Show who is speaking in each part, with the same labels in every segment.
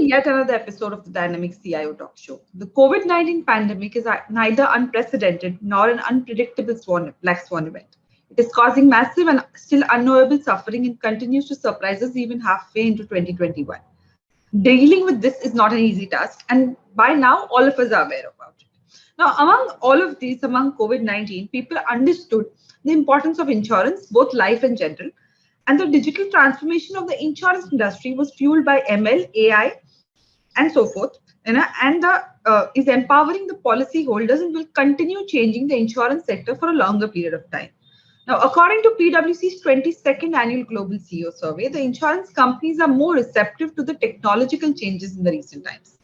Speaker 1: yet another episode of the Dynamic CIO Talk Show. The COVID 19 pandemic is neither unprecedented nor an unpredictable black swan event. It is causing massive and still unknowable suffering and continues to surprise us even halfway into 2021. Dealing with this is not an easy task, and by now, all of us are aware about it. Now, among all of these, among COVID 19, people understood the importance of insurance, both life and general, and the digital transformation of the insurance industry was fueled by ML, AI, and so forth, and is empowering the policyholders and will continue changing the insurance sector for a longer period of time. Now, according to PwC's 22nd annual global CEO survey, the insurance companies are more receptive to the technological changes in the recent times.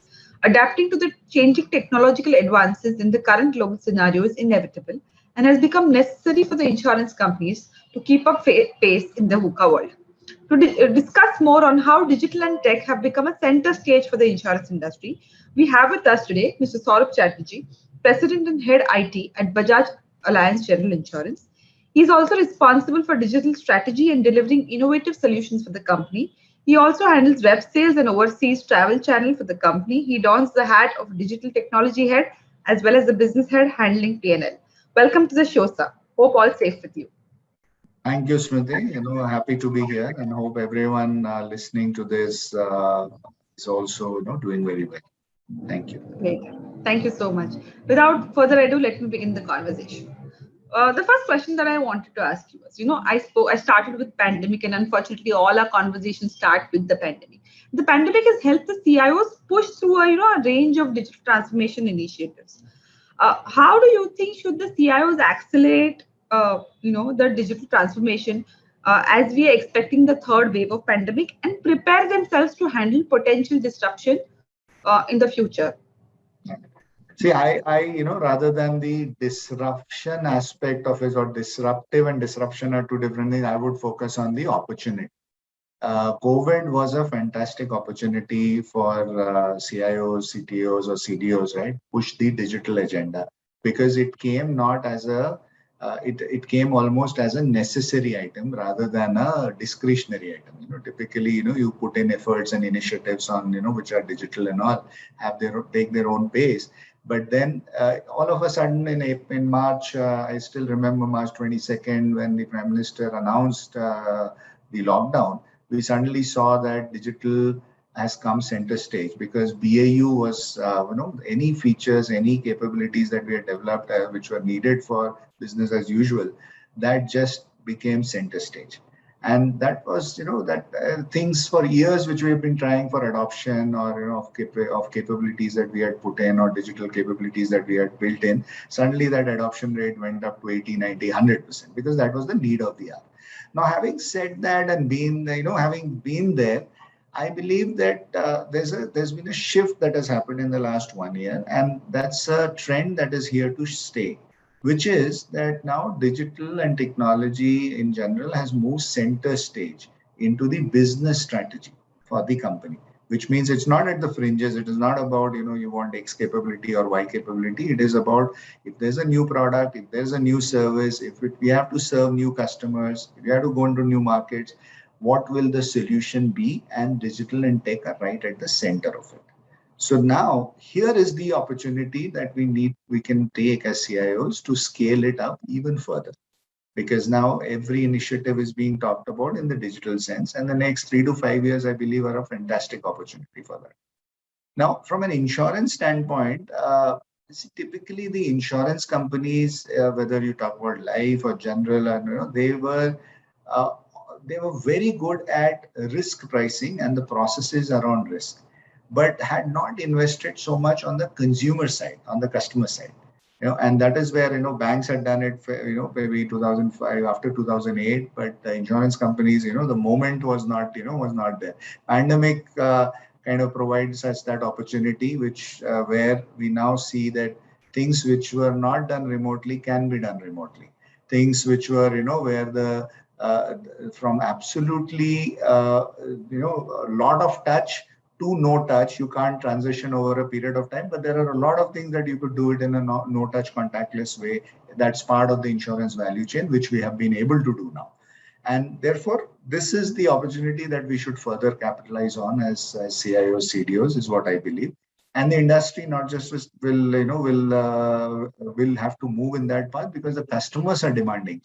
Speaker 1: Adapting to the changing technological advances in the current global scenario is inevitable and has become necessary for the insurance companies to keep up pace in the VUCA world. To discuss more on how digital and tech have become a center stage for the insurance industry, we have with us today Mr. Saurabh Chatterjee, President and Head IT at Bajaj Allianz General Insurance. He is also responsible for digital strategy and delivering innovative solutions for the company. He also handles web sales and oversees travel channel for the company. He dons the hat of digital technology head as well as the business head handling P&L. Welcome to the show, sir. Hope all safe with you.
Speaker 2: Thank you, Smriti. Happy to be here and hope everyone listening to this is also doing very well. Thank you.
Speaker 1: Great. Thank you so much. Without further ado, let me begin the conversation. The first question that I wanted to ask you was, I started with pandemic, and unfortunately, all our conversations start with the pandemic. The pandemic has helped the CIOs push through a range of digital transformation initiatives. How do you think should the CIOs accelerate, the digital transformation as we are expecting the third wave of pandemic and prepare themselves to handle potential disruption in the future?
Speaker 2: See, I rather than the disruption aspect of it, or disruptive and disruption are two different things, I would focus on the opportunity. COVID was a fantastic opportunity for CIOs, CTOs, or CDOs, right? Push the digital agenda, because it came not as it came almost as a necessary item rather than a discretionary item. Typically, you put in efforts and initiatives on, which are digital and all, take their own pace. But then all of a sudden in March, I still remember March 22nd, when the Prime Minister announced the lockdown, we suddenly saw that digital has come center stage, because BAU was, any features, any capabilities that we had developed which were needed for business as usual, that just became center stage. And that was, things for years which we have been trying for adoption, or, of capabilities that we had put in, or digital capabilities that we had built in, suddenly that adoption rate went up to 80, 90, 100%, because that was the need of the hour. Now, having said that and having been there, I believe that there's been a shift that has happened in the last 1 year, and that's a trend that is here to stay, which is that now digital and technology in general has moved center stage into the business strategy for the company, which means it's not at the fringes. It is not about, you want X capability or Y capability. It is about, if there's a new product, if there's a new service, we have to serve new customers, if we have to go into new markets, what will the solution be? And digital and tech are right at the center of it. So now here is the opportunity that we can take as CIOs to scale it up even further, because now every initiative is being talked about in the digital sense, and the next 3 to 5 years, I believe, are a fantastic opportunity for that. Now, from an insurance standpoint, typically the insurance companies, whether you talk about life or general, they were very good at risk pricing and the processes around risk, but had not invested so much on the consumer side, on the customer side. And that is where, banks had done it, maybe 2005, after 2008, but the insurance companies, the moment was not there. Pandemic kind of provides us that opportunity, which where we now see that things which were not done remotely can be done remotely. Things which were, where the from absolutely, a lot of touch to no touch, you can't transition over a period of time, but there are a lot of things that you could do it in a no touch contactless way. That's part of the insurance value chain, which we have been able to do now. And therefore, this is the opportunity that we should further capitalize on as CIOs, CDOs, is what I believe. And the industry not just will have to move in that path because the customers are demanding,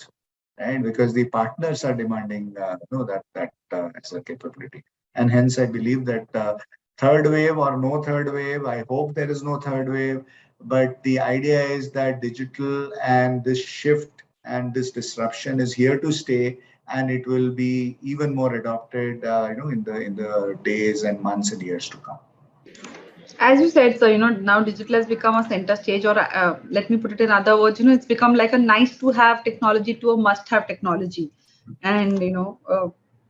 Speaker 2: right? Because the partners are demanding that as a capability. And hence, I believe that third wave or no third wave, I hope there is no third wave. But the idea is that digital and this shift and this disruption is here to stay, and it will be even more adopted, in the days and months and years to come.
Speaker 1: As you said, so now digital has become a center stage, or let me put it in other words, it's become like a nice to have technology to a must have technology, and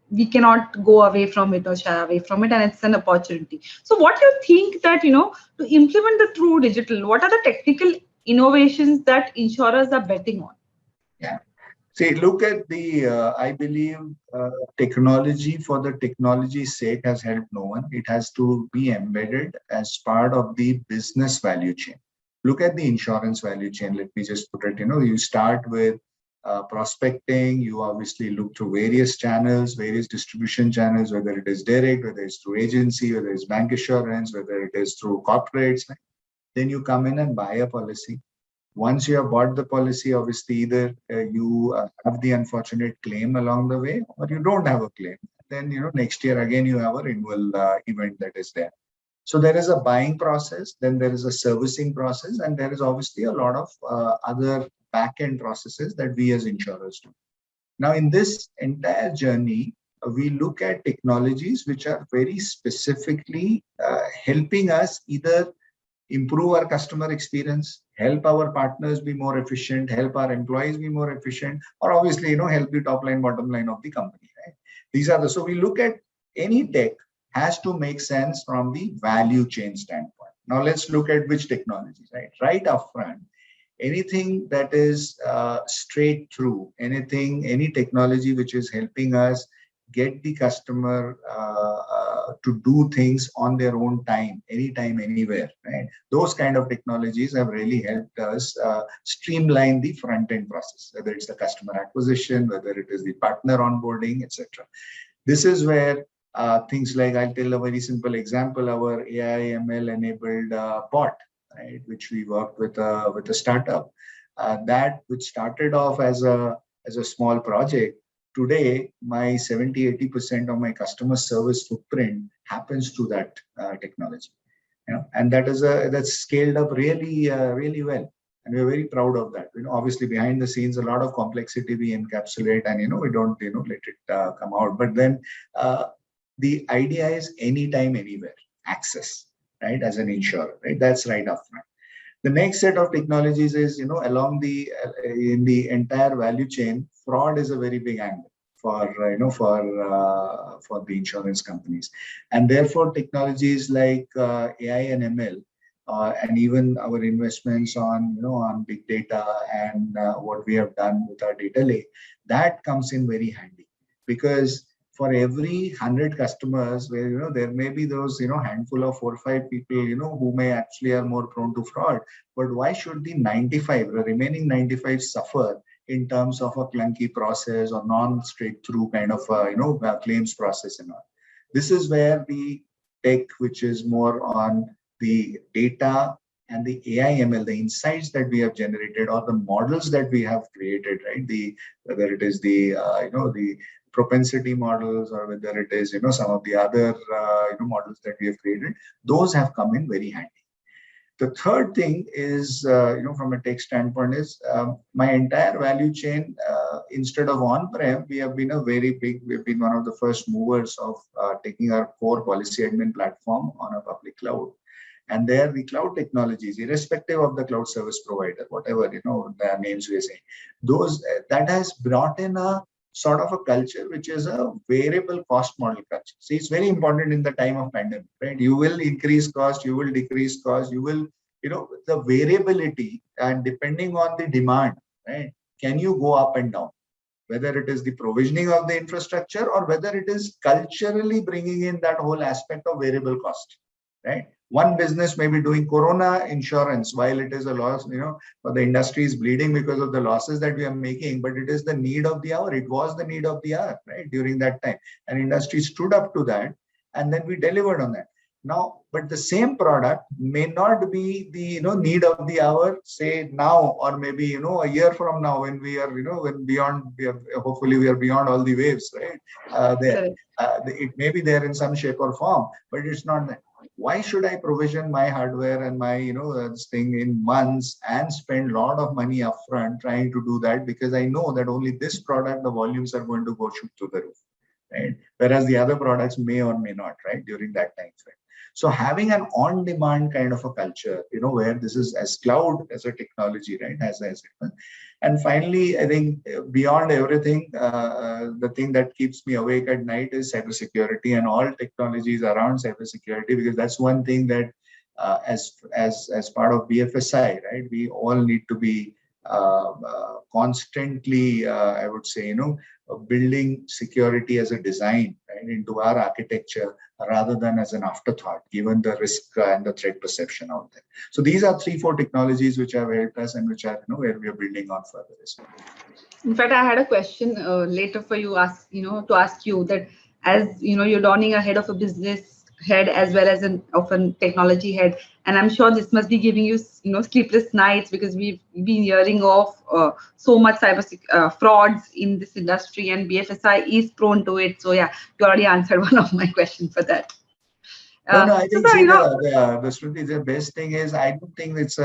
Speaker 1: we cannot go away from it or shy away from it, and it's an opportunity. So what do you think that to implement the true digital, what are the technical innovations that insurers are betting on?
Speaker 2: Yeah. See, look at I believe technology for the technology's sake has helped no one. It has to be embedded as part of the business value chain. Look at the insurance value chain. Let me just put it, you start with prospecting. You obviously look through various channels, various distribution channels, whether it is direct, whether it's through agency, whether it's bank assurance, whether it is through corporates. Then you come in and buy a policy. Once you have bought the policy, obviously either you have the unfortunate claim along the way, or you don't have a claim. Then next year again you have a renewal event that is there. So there is a buying process, then there is a servicing process, and there is obviously a lot of other back-end processes that we as insurers do. Now, in this entire journey, we look at technologies which are very specifically helping us either improve our customer experience, help our partners be more efficient, help our employees be more efficient, or obviously, help the top line, bottom line of the company, right? These are so we look at any tech has to make sense from the value chain standpoint. Now let's look at which technologies, right? Right up front, anything that is straight through, any technology which is helping us get the customer to do things on their own time, anytime, anywhere, right? Those kind of technologies have really helped us streamline the front-end process, whether it's the customer acquisition, whether it is the partner onboarding, etc. This is where things like, I'll tell a very simple example, our AI ML enabled bot, right, which we worked with a startup, that which started off as a small project. Today, my 70-80% of my customer service footprint happens through that technology, and that's scaled up really, really well, and we're very proud of that. Obviously behind the scenes, a lot of complexity we encapsulate, and we don't let it come out. But then the idea is anytime, anywhere access, right? As an insurer, right? That's right up front. The next set of technologies is, along in the entire value chain, fraud is a very big angle for the insurance companies, and therefore technologies like AI and ML, and even our investments on big data and what we have done with our data lake, that comes in very handy, because for every 100 customers where there may be those handful of 4 or 5 people who may actually are more prone to fraud, but why should the remaining 95 suffer in terms of a clunky process or non-straight through kind of claims process and all? This is where the tech, which is more on the data and the AI ML, the insights that we have generated or the models that we have created, right? Whether it is the propensity models, or whether it is some of the other models that we have created, those have come in very handy. The third thing is from a tech standpoint is my entire value chain, instead of on-prem, we've been one of the first movers of taking our core policy admin platform on a public cloud. And there the cloud technologies, irrespective of the cloud service provider, whatever the names we say, that has brought in a sort of a culture which is a variable cost model culture. See, it's very important in the time of pandemic, right? You will increase cost, you will decrease cost, you will, the variability, and depending on the demand, right? Can you go up and down? Whether it is the provisioning of the infrastructure or whether it is culturally bringing in that whole aspect of variable cost, right? One business may be doing corona insurance while it is a loss, but the industry is bleeding because of the losses that we are making, but it is the need of the hour. It was the need of the hour, right? During that time. And industry stood up to that, and then we delivered on that. Now, but the same product may not be the need of the hour, say now, or maybe a year from now, when we are when beyond, we are hopefully we are beyond all the waves, right? It may be there in some shape or form, but it's not that. Why should I provision my hardware and my this thing in months and spend a lot of money upfront trying to do that, because I know that only this product, the volumes are going to go shoot through the roof, right? Whereas the other products may or may not, right, during that time frame. So having an on-demand kind of a culture, where this is as cloud as a technology, right, as and finally, I think beyond everything, the thing that keeps me awake at night is cybersecurity and all technologies around cybersecurity, because that's one thing that, as part of BFSI, right, we all need to be constantly, I would say, building security as a design, right, into our architecture, rather than as an afterthought, given the risk and the threat perception out there. So these are 3-4 technologies which have helped us, and which are where we are building on further as well.
Speaker 1: In fact, I had a question later for you, to ask you that, as you're donning a head of a business head as well as of a technology head, and I'm sure this must be giving you sleepless nights, because we've been hearing of so much cyber frauds in this industry, and BFSI is prone to it. So yeah, you already answered one of my questions for that.
Speaker 2: No, I think the Shruti, the best thing is, I don't think it's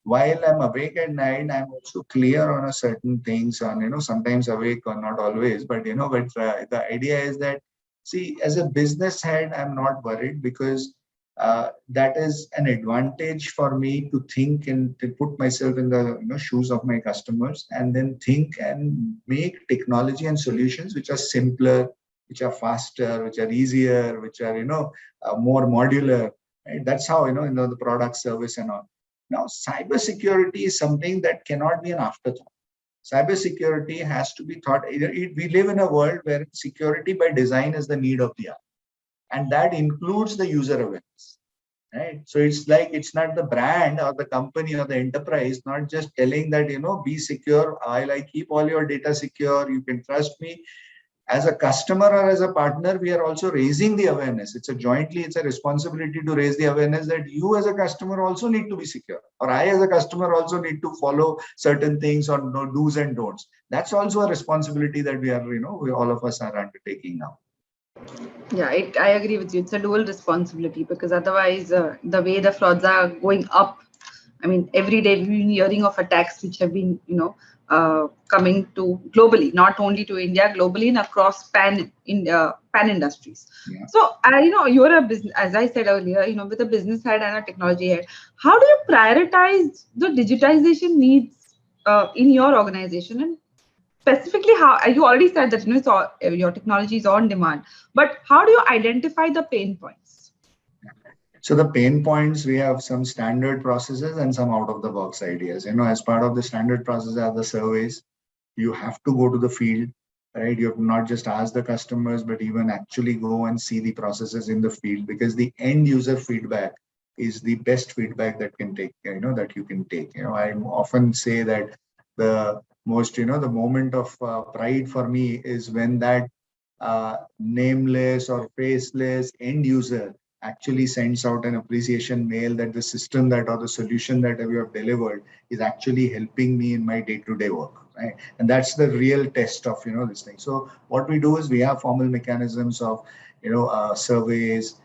Speaker 2: while I'm awake at night, I'm also clear on a certain things, on sometimes awake or not always, but the idea is that, see, as a business head, I'm not worried, because that is an advantage for me to think and to put myself in the shoes of my customers, and then think and make technology and solutions which are simpler, which are faster, which are easier, which are more modular. Right? That's how the product, service, and all. Now, cybersecurity is something that cannot be an afterthought. Cybersecurity has to be thought. We live in a world where security by design is the need of the hour, and that includes the user awareness. Right? So it's like, it's not the brand or the company or the enterprise not just telling that be secure, I keep all your data secure, you can trust me. As a customer or as a partner, we are also raising the awareness. It's a responsibility to raise the awareness that you as a customer also need to be secure, or I as a customer also need to follow certain things, or do's and don'ts. That's also a responsibility that we are, all of us are undertaking now.
Speaker 1: Yeah, I agree with you. It's a dual responsibility, because otherwise, the way the frauds are going up, I mean, every day we've been hearing of attacks which have been, coming to globally, not only to India, globally and across pan industries.
Speaker 2: Yeah.
Speaker 1: So, you're a business, as I said earlier, with a business head and a technology head. How do you prioritize the digitization needs in your organization? And specifically, how you already said that your technology is on demand, but how do you identify the pain points?
Speaker 2: So the pain points, we have some standard processes and some out of the box ideas. As part of the standard process are the surveys. You have to go to the field, right? You have to not just ask the customers, but even actually go and see the processes in the field, because the end user feedback is the best feedback that can take, that you can take. I often say that the most, the moment of pride for me is when that nameless or faceless end user actually sends out an appreciation mail that the system that, or the solution that we have delivered, is actually helping me in my day-to-day work, right? And that's the real test of this thing. So what we do is, we have formal mechanisms of surveys,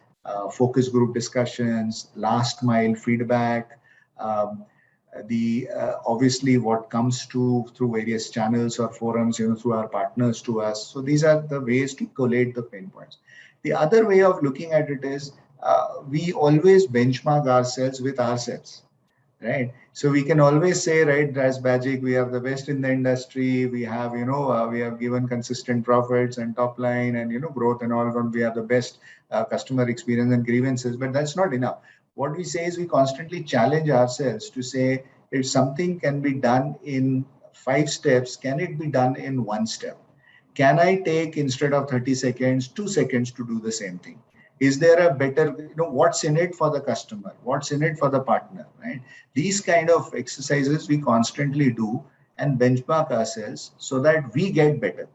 Speaker 2: focus group discussions, last mile feedback, obviously what comes through various channels or forums, through our partners to us. So these are the ways to collate the pain points. The other way of looking at it is, we always benchmark ourselves with ourselves, right? So we can always say, right, as Bajik, we are the best in the industry. We have, we have given consistent profits and top line and, growth and all. We have the best customer experience and grievances, but that's not enough. What we say is, we constantly challenge ourselves to say, if something can be done in 5 steps, can it be done in 1 step? Can I take, instead of 30 seconds, 2 seconds to do the same thing? Is there a better, what's in it for the customer? What's in it for the partner, right? These kind of exercises we constantly do and benchmark ourselves so that we get better,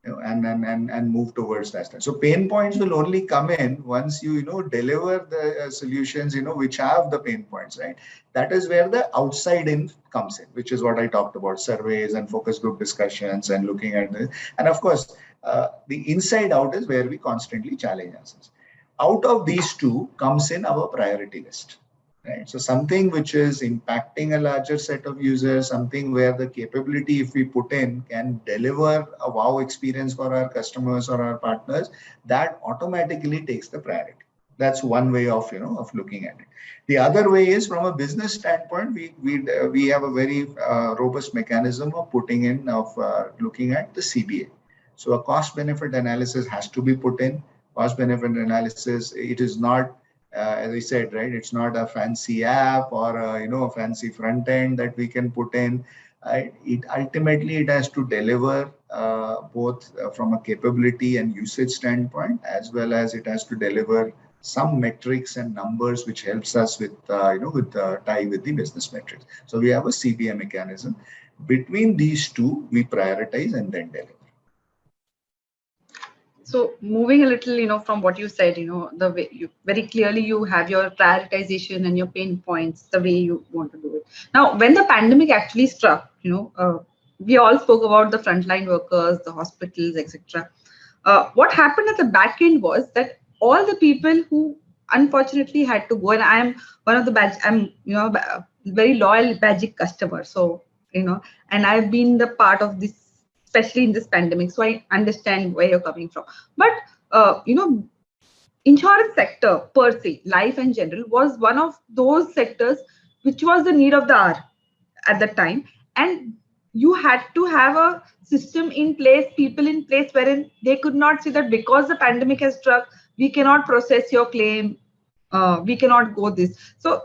Speaker 2: and move towards that. So pain points will only come in once you deliver the solutions which have the pain points, right? That is where the outside in comes in, which is what I talked about: surveys and focus group discussions and looking at this. And of course, the inside out is where we constantly challenge ourselves. Out of these two comes in our priority list. Right. So something which is impacting a larger set of users, something where the capability, if we put in, can deliver a wow experience for our customers or our partners, that automatically takes the priority. That's one way of of looking at it. The other way is from a business standpoint, we have a very robust mechanism of putting in looking at the CBA. So a cost benefit analysis has to be put in. Cost benefit analysis, it is not as I said, right, it's not a fancy app or a fancy front end that we can put in. It ultimately it has to deliver both from a capability and usage standpoint, as well as it has to deliver some metrics and numbers which helps us with tie with the business metrics. So we have a CBA mechanism. Between these two, we prioritize and then deliver.
Speaker 1: So moving a little, from what you said, the way you very clearly you have your prioritization and your pain points, the way you want to do it. Now, when the pandemic actually struck, we all spoke about the frontline workers, the hospitals, etc. What happened at the back end was that all the people who unfortunately had to go, and I am one of the I'm very loyal Bajik customer, so and I've been the part of this, especially in this pandemic. So I understand where you're coming from. But, insurance sector per se, life in general, was one of those sectors which was the need of the hour at that time. And you had to have a system in place, people in place, wherein they could not say that because the pandemic has struck, we cannot process your claim, we cannot go this. So,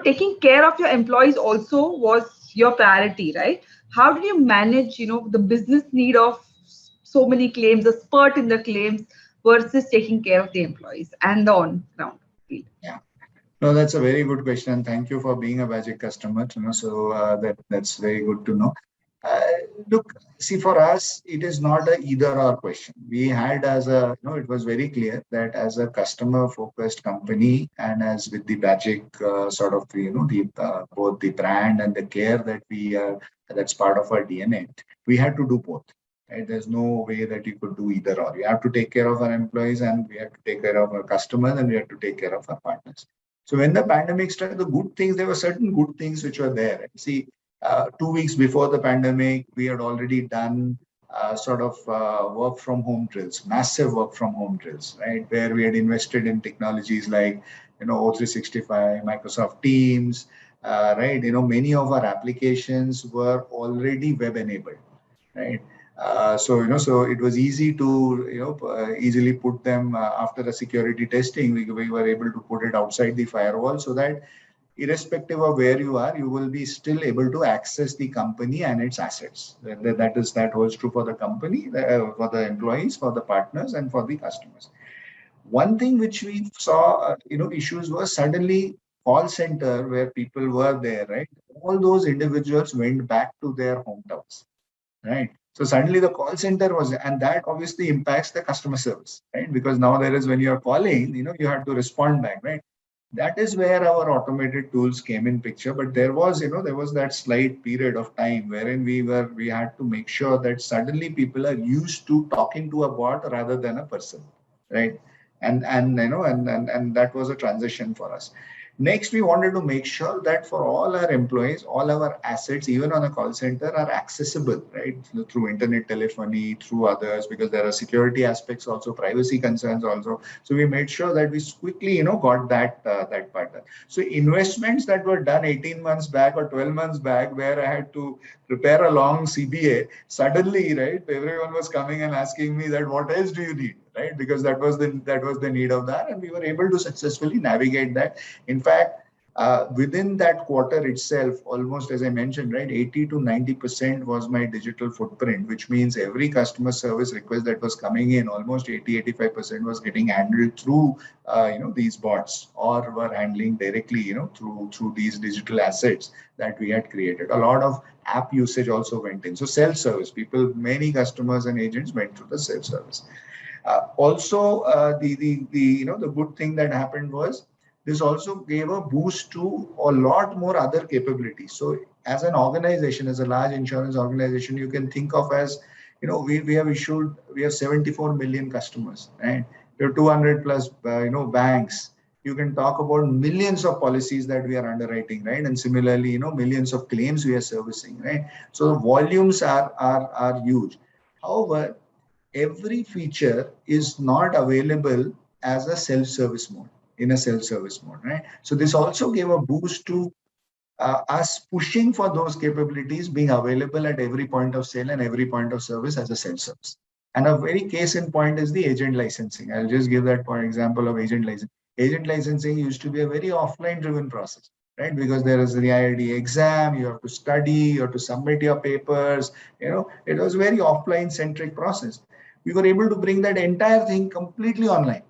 Speaker 1: taking care of your employees also was your priority, right? How did you manage, the business need of so many claims, the spurt in the claims versus taking care of the employees and the on-ground field?
Speaker 2: Yeah. No, that's a very good question. Thank you for being a Bajik customer. So that's very good to know. Look, see, for us, it is not a either or question. We had it was very clear that as a customer-focused company and as with the Bajik both the brand and the care that that's part of our DNA, we had to do both. Right? There's no way that you could do either or. We have to take care of our employees and we have to take care of our customers and we have to take care of our partners. So when the pandemic started, there were certain good things which were there. See, 2 weeks before the pandemic, we had already done work from home drills, massive work from home drills, right? Where we had invested in technologies like, O365, Microsoft Teams, right? Many of our applications were already web enabled, right? So it was easy to, easily put them after the security testing, we were able to put it outside the firewall so that irrespective of where you are, you will be still able to access the company and its assets. That holds true for the company, for the employees, for the partners, and for the customers. One thing which we saw, issues was suddenly call center where people were there, right? All those individuals went back to their hometowns, right? So suddenly the call center and that obviously impacts the customer service, right? Because now when you're calling, you have to respond back, right? That is where our automated tools came in picture. But there was that slight period of time wherein we had to make sure that suddenly people are used to talking to a bot rather than a person, right? And that was a transition for us. Next, we wanted to make sure that for all our employees, all our assets, even on a call center, are accessible, right? Through internet telephony, through others, because there are security aspects also, privacy concerns also. So we made sure that we quickly, got that part done. So investments that were done 18 months back or 12 months back, where I had to prepare a long CBA, suddenly, right, everyone was coming and asking me that, what else do you need? Right, because that was the need of that, and we were able to successfully navigate that. In fact, Within that quarter itself, almost as I mentioned, right, 80 to 90% was my digital footprint, which means every customer service request that was coming in, almost 80-85% was getting handled through, these bots, or were handling directly, through these digital assets that we had created. A lot of app usage also went in. So self-service, many customers and agents went through the self-service. The good thing that happened was, this also gave a boost to a lot more other capabilities. So as an organization, as a large insurance organization, you can think of as, we have 74 million customers, right? There are 200 plus, banks. You can talk about millions of policies that we are underwriting, right? And similarly, millions of claims we are servicing, right? So the volumes are huge. However, every feature is not available as a self-service mode, right? So this also gave a boost to us pushing for those capabilities being available at every point of sale and every point of service as a self-service. And a very case in point is the agent licensing. I'll just give that for example of agent licensing. Agent licensing used to be a very offline driven process, right? Because there is the IID exam, you have to study, you have to submit your papers, it was a very offline centric process. We were able to bring that entire thing completely online,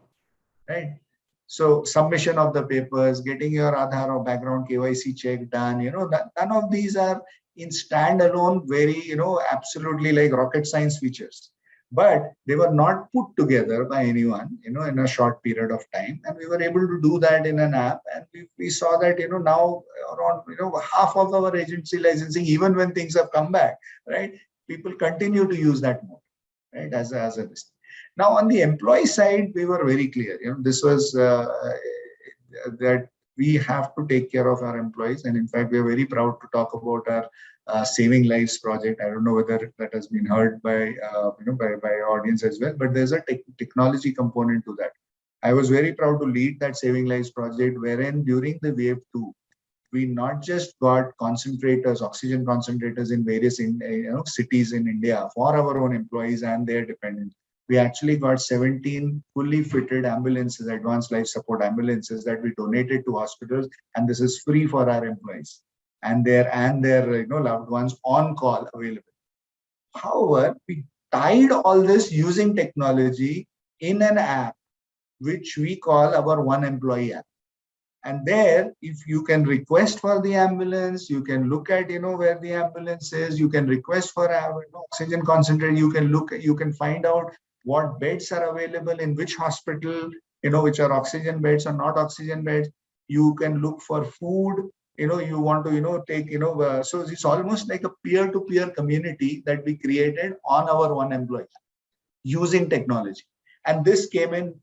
Speaker 2: right? So submission of the papers, getting your Aadhaar or background KYC check done, none of these are in standalone, very, absolutely like rocket science features. But they were not put together by anyone, in a short period of time. And we were able to do that in an app. And we saw that, now around, half of our agency licensing, even when things have come back, right? People continue to use that mode, right? As a list. Now, on the employee side, we were very clear. This was that we have to take care of our employees, and in fact, we are very proud to talk about our Saving Lives project. I don't know whether that has been heard by by our audience as well, but there's a technology component to that. I was very proud to lead that Saving Lives project, wherein during the wave 2, we not just got concentrators, oxygen concentrators in various cities in India for our own employees and their dependents. We actually got 17 fully fitted ambulances, advanced life support ambulances, that we donated to hospitals, and this is free for our employees and their loved ones on call available. However, we tied all this using technology in an app which we call our One Employee app. And there, if you can request for the ambulance, you can look at where the ambulance is, you can request for oxygen concentrator, you can find out what beds are available in which hospital, which are oxygen beds or not oxygen beds. You can look for food, you want to take, so it's almost like a peer-to-peer community that we created on our One Employee using technology. And this came in,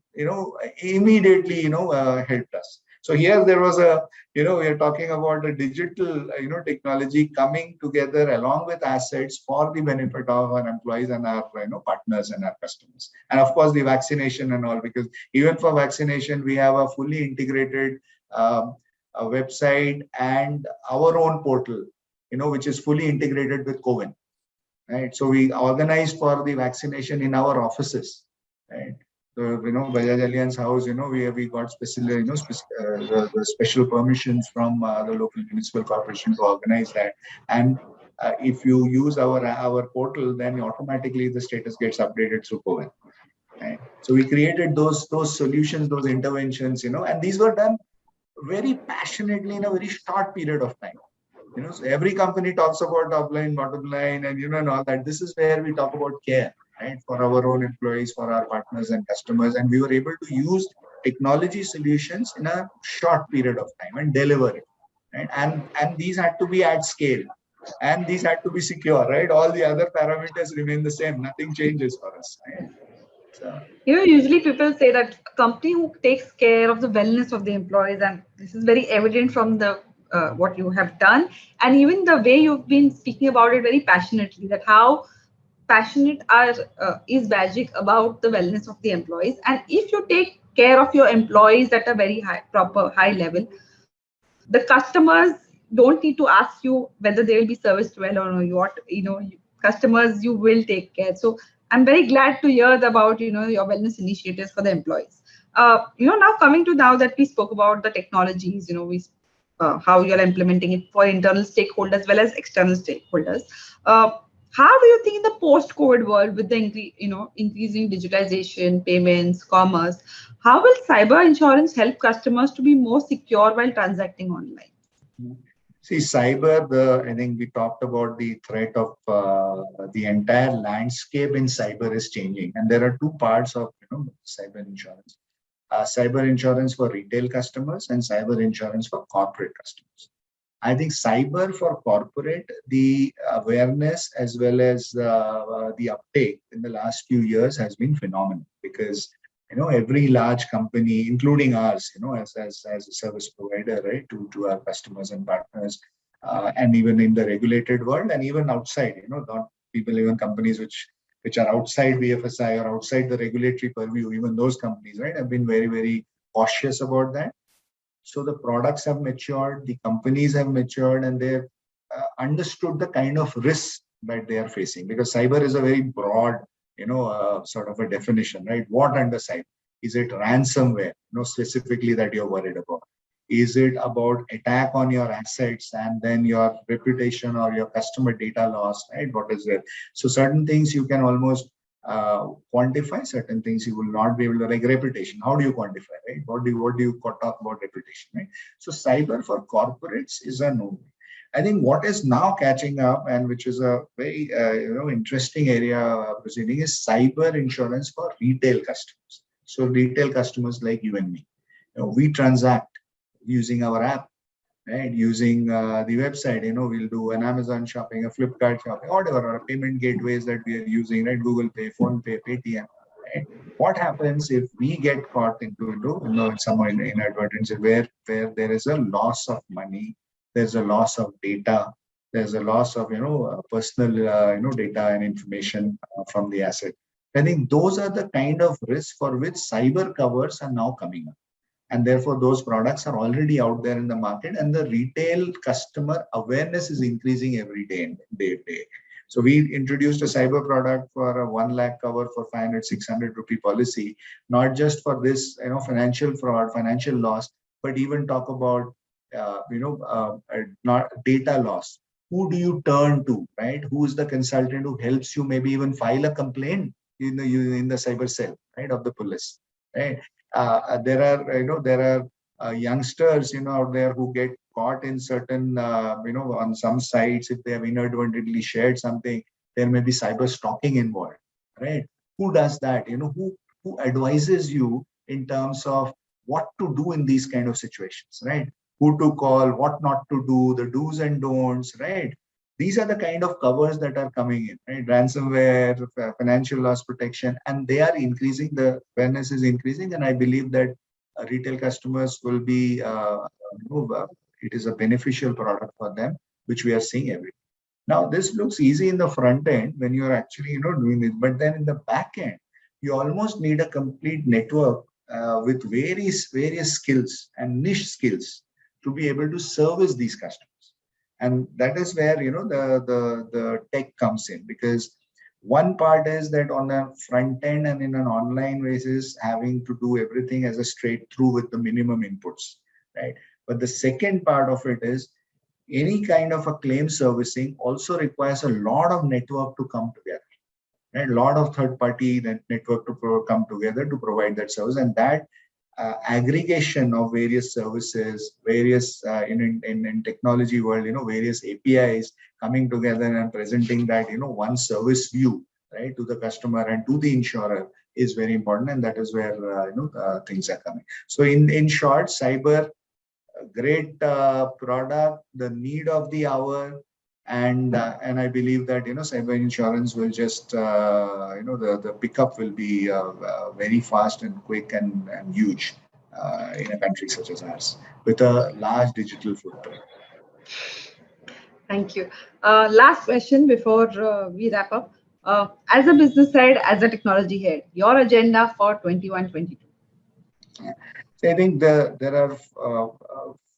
Speaker 2: immediately, helped us. So here there was we are talking about the digital, technology coming together along with assets for the benefit of our employees and our, partners and our customers. And of course, the vaccination and all, because even for vaccination, we have a fully integrated a website and our own portal, which is fully integrated with CoWIN, right? So we organized for the vaccination in our offices, right? So, Bajaj Allianz House, we got special permissions from the local municipal corporation to organize that. And if you use our portal, then automatically the status gets updated through CoWIN. Right? So we created those solutions, those interventions, and these were done very passionately in a very short period of time. So every company talks about top line, bottom line, and and all that. This is where we talk about care, right? For our own employees, for our partners and customers, and we were able to use technology solutions in a short period of time and deliver it, right? And these had to be at scale, and these had to be secure, right? All the other parameters remain the same. Nothing changes for us, right? So,
Speaker 1: usually people say that a company who takes care of the wellness of the employees, and this is very evident from the what you have done, and even the way you've been speaking about it very passionately, that how passionate is Bajaj about the wellness of the employees. And if you take care of your employees at a very high level, the customers don't need to ask you whether they will be serviced well or not. Customers, you will take care. So I'm very glad to hear about your wellness initiatives for the employees. Now coming to now that we spoke about the technologies, we how you're implementing it for internal stakeholders as well as external stakeholders. How do you think in the post-COVID world with the increasing digitization, payments, commerce, how will cyber insurance help customers to be more secure while transacting online?
Speaker 2: See, cyber, I think we talked about the threat of the entire landscape in cyber is changing. And there are two parts of cyber insurance. Cyber insurance for retail customers and cyber insurance for corporate customers. I think cyber for corporate, the awareness as well as the uptake in the last few years has been phenomenal because every large company, including ours, as a service provider, right, to our customers and partners, and even in the regulated world and even outside, not people, even companies which are outside BFSI or outside the regulatory purview, even those companies, right, have been very, very cautious about that. So the products have matured, the companies have matured, and they've understood the kind of risk that they are facing because cyber is a very broad, sort of a definition, right? What under cyber? Is it ransomware, specifically that you're worried about? Is it about attack on your assets and then your reputation or your customer data loss, right? What is it? So certain things you can almost quantify, certain things you will not be able to, like reputation. How do you quantify, right? What do you talk about reputation, right? So cyber for corporates is a no. I think what is now catching up and which is a very interesting area proceeding is cyber insurance for retail customers. So retail customers like you and me, we transact using our app, right? Using the website, we'll do an Amazon shopping, a Flipkart shopping, whatever, or payment gateways that we are using, right? Google Pay, Phone Pay, Paytm, right? What happens if we get caught into some inadvertence where there is a loss of money, there's a loss of data, there's a loss of personal data and information from the asset. I think those are the kind of risks for which cyber covers are now coming up. And therefore, those products are already out there in the market, and the retail customer awareness is increasing every day. So we introduced a cyber product for a 1 lakh cover for 500, 600 rupee policy, not just for this, financial fraud, financial loss, but even talk about, not data loss. Who do you turn to, right? Who is the consultant who helps you maybe even file a complaint in the cyber cell, right, of the police, right? There are youngsters, out there who get caught in certain, on some sites, if they have inadvertently shared something, there may be cyber stalking involved, right? Who does that? Who advises you in terms of what to do in these kind of situations, right? Who to call, what not to do, the do's and don'ts, right? These are the kind of covers that are coming in, right? Ransomware, financial loss protection, and they are increasing. The awareness is increasing, and I believe that retail customers will be, it is a beneficial product for them, which we are seeing every day. Now, this looks easy in the front end when you are actually, doing this, but then in the back end, you almost need a complete network with various skills and niche skills to be able to service these customers. And that is where the tech comes in, because one part is that on the front end and in an online basis, having to do everything as a straight through with the minimum inputs, right? But the second part of it is any kind of a claim servicing also requires a lot of network to come together, right? A lot of third-party network to come together to provide that service, and that aggregation of various services, various in technology world, various APIs coming together and presenting that one service view, right, to the customer and to the insurer is very important, and that is where things are coming. So in short, cyber, great product, the need of the hour. And I believe that cyber insurance will just the pickup will be very fast and quick and huge in a country such as ours with a large digital footprint.
Speaker 1: Thank you. Last question before we wrap up. As a business head, as a technology head, your agenda for 21-22.
Speaker 2: I think there are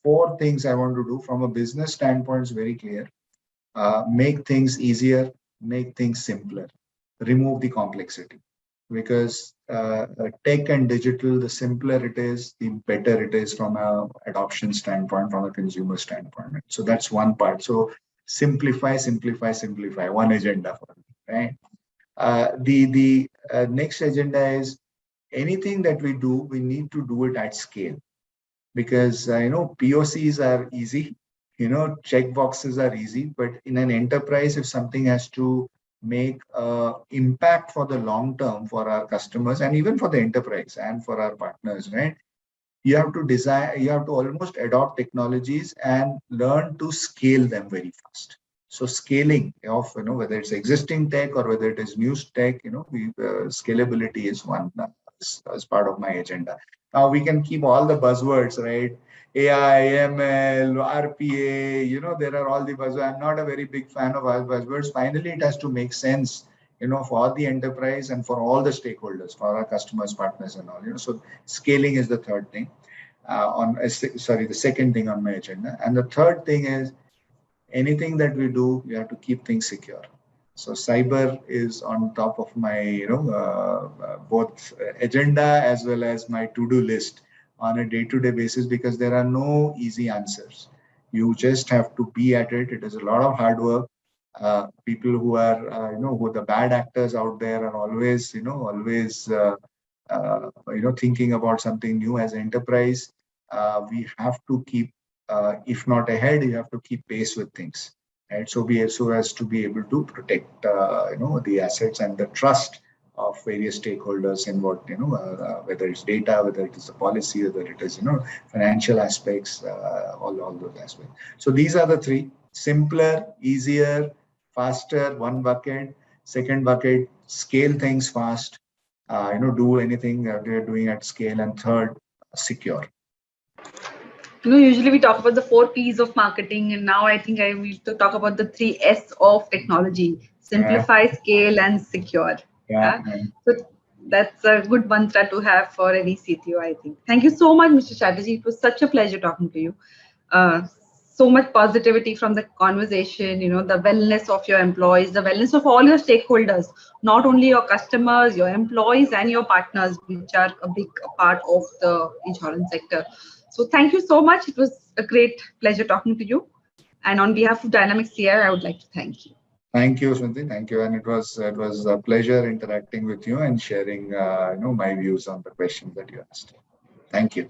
Speaker 2: 4 things I want to do from a business standpoint. It's very clear. Make things easier, make things simpler, remove the complexity. because tech and digital, the simpler it is, the better it is from a adoption standpoint, from a consumer standpoint. So that's one part. So simplify, simplify, simplify. One agenda for me, right? The next agenda is anything that we do, we need to do it at scale, because POCs are easy, check boxes are easy, but in an enterprise, if something has to make impact for the long term for our customers and even for the enterprise and for our partners, right? You have to design, you have to almost adopt technologies and learn to scale them very fast. So scaling of, whether it's existing tech or whether it is new tech, scalability is one as part of my agenda. Now we can keep all the buzzwords, right? AI, ML, RPA, there are all the buzzwords. I'm not a very big fan of all buzzwords. Finally, it has to make sense, for the enterprise and for all the stakeholders, for our customers, partners, and all. So scaling is the third thing the second thing on my agenda. And the third thing is anything that we do, we have to keep things secure. So cyber is on top of my, both agenda as well as my to-do list on a day-to-day basis, because there are no easy answers. You just have to be at it. It is a lot of hard work. People who are, who the bad actors out there are always, thinking about something new as an enterprise. We have to keep, if not ahead, you have to keep pace with things, right? So as to be able to protect, the assets and the trust of various stakeholders in what, whether it's data, whether it is a policy, whether it is, financial aspects, all those aspects. So these are the three: simpler, easier, faster, one bucket. Second bucket, scale things fast. Do anything they're doing at scale. And third, secure.
Speaker 1: Usually we talk about the 4 P's of marketing, and now I think I will to talk about the 3 S of technology: simplify, scale, and secure.
Speaker 2: Yeah.
Speaker 1: So that's a good mantra to have for any CTO, I think. Thank you so much, Mr. Chatterjee. It was such a pleasure talking to you. So much positivity from the conversation, the wellness of your employees, the wellness of all your stakeholders, not only your customers, your employees, and your partners, which are a big part of the insurance sector. So thank you so much. It was a great pleasure talking to you. And on behalf of Dynamics CI, I would like to thank you.
Speaker 2: Thank you, Smriti. Thank you. And it was a pleasure interacting with you and sharing, my views on the questions that you asked. Thank you.